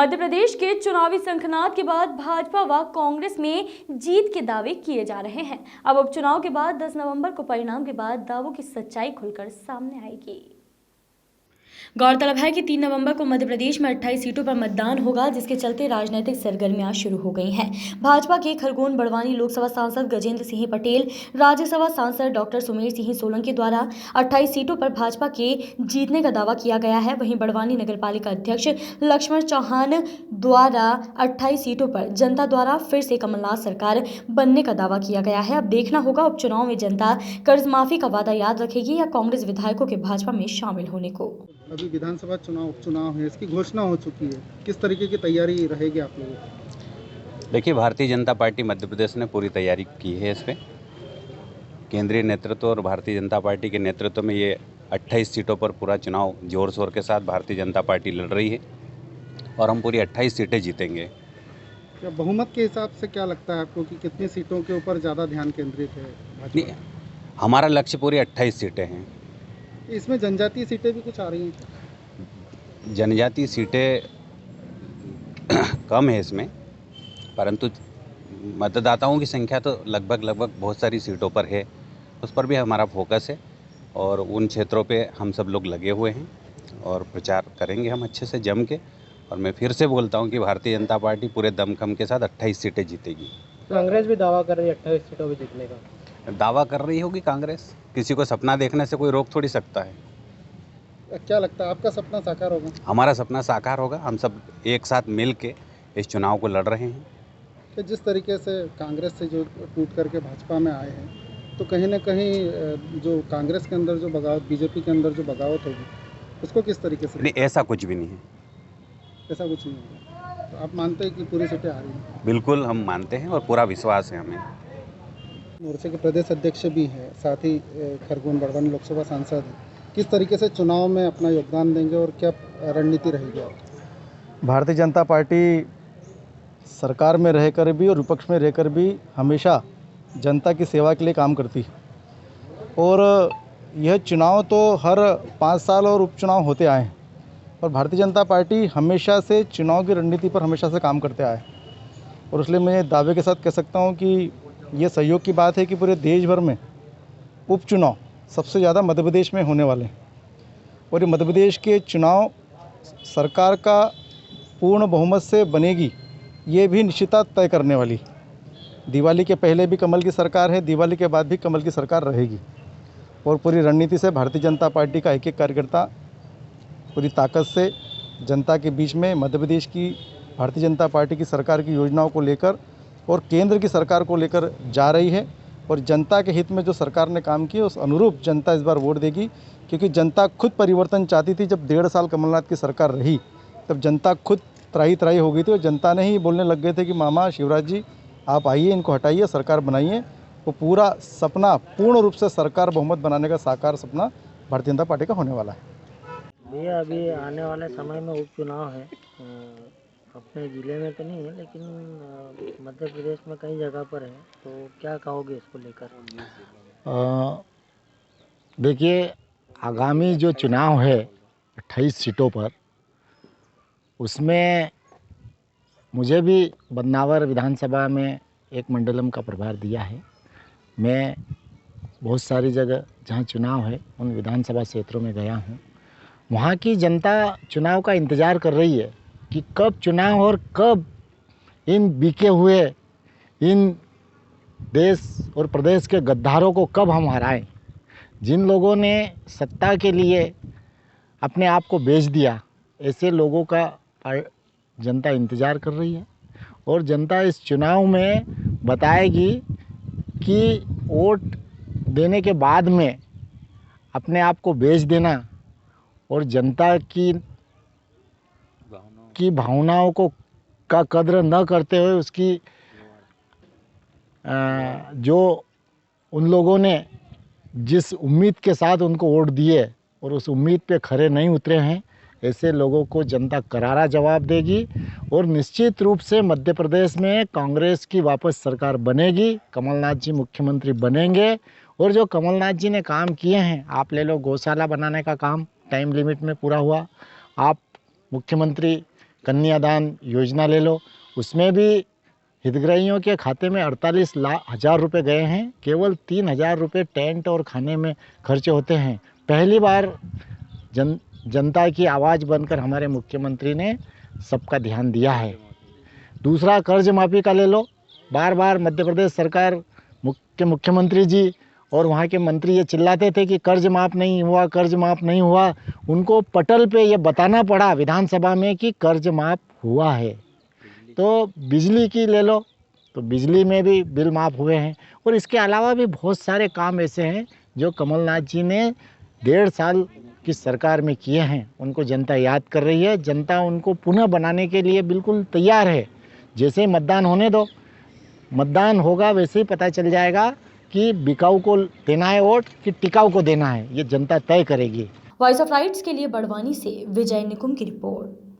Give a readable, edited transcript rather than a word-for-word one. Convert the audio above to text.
मध्य प्रदेश के चुनावी शंखनाद के बाद भाजपा व कांग्रेस में जीत के दावे किए जा रहे हैं। अब उपचुनाव के बाद 10 नवंबर को परिणाम के बाद दावों की सच्चाई खुलकर सामने आएगी। गौरतलब है कि 3 नवंबर को मध्य प्रदेश में 28 सीटों पर मतदान होगा, जिसके चलते राजनीतिक सरगर्मियां शुरू हो गई हैं। भाजपा के खरगोन बड़वानी लोकसभा सांसद गजेंद्र सिंह पटेल, राज्यसभा सांसद डॉक्टर सुमेर सिंह सोलंकी द्वारा 28 सीटों पर भाजपा के जीतने का दावा किया गया है। वहीं बड़वानी नगरपालिका अध्यक्ष लक्ष्मण चौहान द्वारा 28 सीटों पर जनता द्वारा फिर से कमलनाथ सरकार बनने का दावा किया गया है। अब देखना होगा उपचुनाव में जनता कर्ज माफी का वादा याद रखेगी या कांग्रेस विधायकों के भाजपा में शामिल होने को। अभी विधानसभा उपचुनाव है, इसकी घोषणा हो चुकी है, किस तरीके की तैयारी रहेगी आप लोगों की? देखिए, भारतीय जनता पार्टी मध्य प्रदेश ने पूरी तैयारी की है। इस पर केंद्रीय नेतृत्व और भारतीय जनता पार्टी के नेतृत्व में ये 28 सीटों पर पूरा चुनाव जोर शोर के साथ भारतीय जनता पार्टी लड़ रही है और हम पूरी 28 सीटें जीतेंगे। क्या बहुमत के हिसाब से क्या लगता है आपको कि कितनी सीटों के ऊपर ज़्यादा ध्यान केंद्रित है भाजपा? हमारा लक्ष्य पूरी 28 सीटें हैं। इसमें जनजातीय सीटें भी कुछ आ रही हैं? जनजातीय सीटें कम है इसमें, परंतु मतदाताओं की संख्या तो लगभग बहुत सारी सीटों पर है। उस पर भी हमारा फोकस है और उन क्षेत्रों पे हम सब लोग लगे हुए हैं और प्रचार करेंगे हम अच्छे से जम के। और मैं फिर से बोलता हूं कि भारतीय जनता पार्टी पूरे दमखम के साथ 28 सीटें जीतेगी। कांग्रेस भी दावा कर रही है 28 सीटों पर जीतने का। दावा कर रही होगी कांग्रेस, किसी को सपना देखने से कोई रोक थोड़ी सकता है। क्या लगता है आपका सपना साकार होगा? हमारा सपना साकार होगा। हम सब एक साथ मिल के इस चुनाव को लड़ रहे हैं। कि जिस तरीके से कांग्रेस से जो टूट करके भाजपा में आए हैं, तो कहीं ना कहीं जो कांग्रेस के अंदर जो बगावत, बीजेपी के अंदर जो बगावत होगी, उसको किस तरीके से? नहीं, ऐसा कुछ भी नहीं है। ऐसा कुछ नहीं होगा। तो आप मानते हैं कि पूरी सीटें आ रही हैं? बिल्कुल हम मानते हैं और पूरा विश्वास है हमें। मोर्चे के प्रदेश अध्यक्ष भी हैं, साथ ही खरगोन बड़वानी लोकसभा सांसद हैं। किस तरीके से चुनाव में अपना योगदान देंगे और क्या रणनीति रहेगी? भारतीय जनता पार्टी सरकार में रहकर भी और विपक्ष में रहकर भी हमेशा जनता की सेवा के लिए काम करती है और यह चुनाव तो हर 5 साल और उपचुनाव होते आए हैं और भारतीय जनता पार्टी हमेशा से चुनाव की रणनीति पर हमेशा से काम करते आए और इसलिए मैं दावे के साथ कह सकता हूं कि ये सहयोग की बात है कि पूरे देश भर में उपचुनाव सबसे ज़्यादा मध्य प्रदेश में होने वाले हैं और ये मध्य प्रदेश के चुनाव सरकार का पूर्ण बहुमत से बनेगी, ये भी निश्चितता तय करने वाली। दिवाली के पहले भी कमल की सरकार है, दिवाली के बाद भी कमल की सरकार रहेगी और पूरी रणनीति से भारतीय जनता पार्टी का एक एक कार्यकर्ता पूरी ताकत से जनता के बीच में मध्य प्रदेश की भारतीय जनता पार्टी की सरकार की योजनाओं को लेकर और केंद्र की सरकार को लेकर जा रही है और जनता के हित में जो सरकार ने काम किया उस अनुरूप जनता इस बार वोट देगी, क्योंकि जनता खुद परिवर्तन चाहती थी। जब 1.5 साल कमलनाथ की सरकार रही तब जनता खुद त्राही हो गई थी और जनता ने ही बोलने लग गए थे कि मामा शिवराज जी आप आइए, इनको हटाइए, सरकार बनाइए। वो पूरा सपना पूर्ण रूप से सरकार बहुमत बनाने का साकार सपना भारतीय जनता पार्टी का होने वाला है। ये अभी आने वाले समय में उपचुनाव है, अपने ज़िले में तो नहीं है लेकिन मध्य प्रदेश में कई जगह पर है, तो क्या कहोगे इसको लेकर? देखिए, आगामी जो चुनाव है 28 सीटों पर, उसमें मुझे भी बदनावर विधानसभा में एक मंडलम का प्रभार दिया है। मैं बहुत सारी जगह जहां चुनाव है उन विधानसभा क्षेत्रों में गया हूं। वहां की जनता चुनाव का इंतज़ार कर रही है कि कब चुनाव और कब इन बिके हुए इन देश और प्रदेश के गद्दारों को कब हम हराएं। जिन लोगों ने सत्ता के लिए अपने आप को बेच दिया, ऐसे लोगों का जनता इंतज़ार कर रही है और जनता इस चुनाव में बताएगी कि वोट देने के बाद में अपने आप को बेच देना और जनता की भावनाओं को का कद्र न करते हुए उसकी जो उन लोगों ने जिस उम्मीद के साथ उनको वोट दिए और उस उम्मीद पे खरे नहीं उतरे हैं, ऐसे लोगों को जनता करारा जवाब देगी और निश्चित रूप से मध्य प्रदेश में कांग्रेस की वापस सरकार बनेगी, कमलनाथ जी मुख्यमंत्री बनेंगे। और जो कमलनाथ जी ने काम किए हैं, आप ले लो गौशाला बनाने का काम टाइम लिमिट में पूरा हुआ, आप मुख्यमंत्री कन्यादान योजना ले लो, उसमें भी हितग्राहियों के खाते में 48,00,000 रुपये गए हैं। केवल 3,000 रुपये टेंट और खाने में खर्चे होते हैं। पहली बार जनता की आवाज़ बनकर हमारे मुख्यमंत्री ने सबका ध्यान दिया है। दूसरा, कर्ज माफ़ी का ले लो। बार बार मध्य प्रदेश सरकार मुख्यमंत्री जी और वहाँ के मंत्री ये चिल्लाते थे कि कर्ज माफ़ नहीं हुआ, कर्ज माफ़ नहीं हुआ। उनको पटल पे ये बताना पड़ा विधानसभा में कि कर्ज माफ़ हुआ है। तो बिजली की ले लो, तो बिजली में भी बिल माफ़ हुए हैं। और इसके अलावा भी बहुत सारे काम ऐसे हैं जो कमलनाथ जी ने 1.5 साल की सरकार में किए हैं। उनको जनता याद कर रही है। जनता उनको पुनः बनाने के लिए बिल्कुल तैयार है। जैसे मतदान होने दो, मतदान होगा वैसे ही पता चल जाएगा कि बिकाऊ को देना है वोट कि टिकाऊ को देना है। ये जनता तय करेगी। वॉइस ऑफ राइट्स के लिए बड़वानी से विजय निकुम की रिपोर्ट।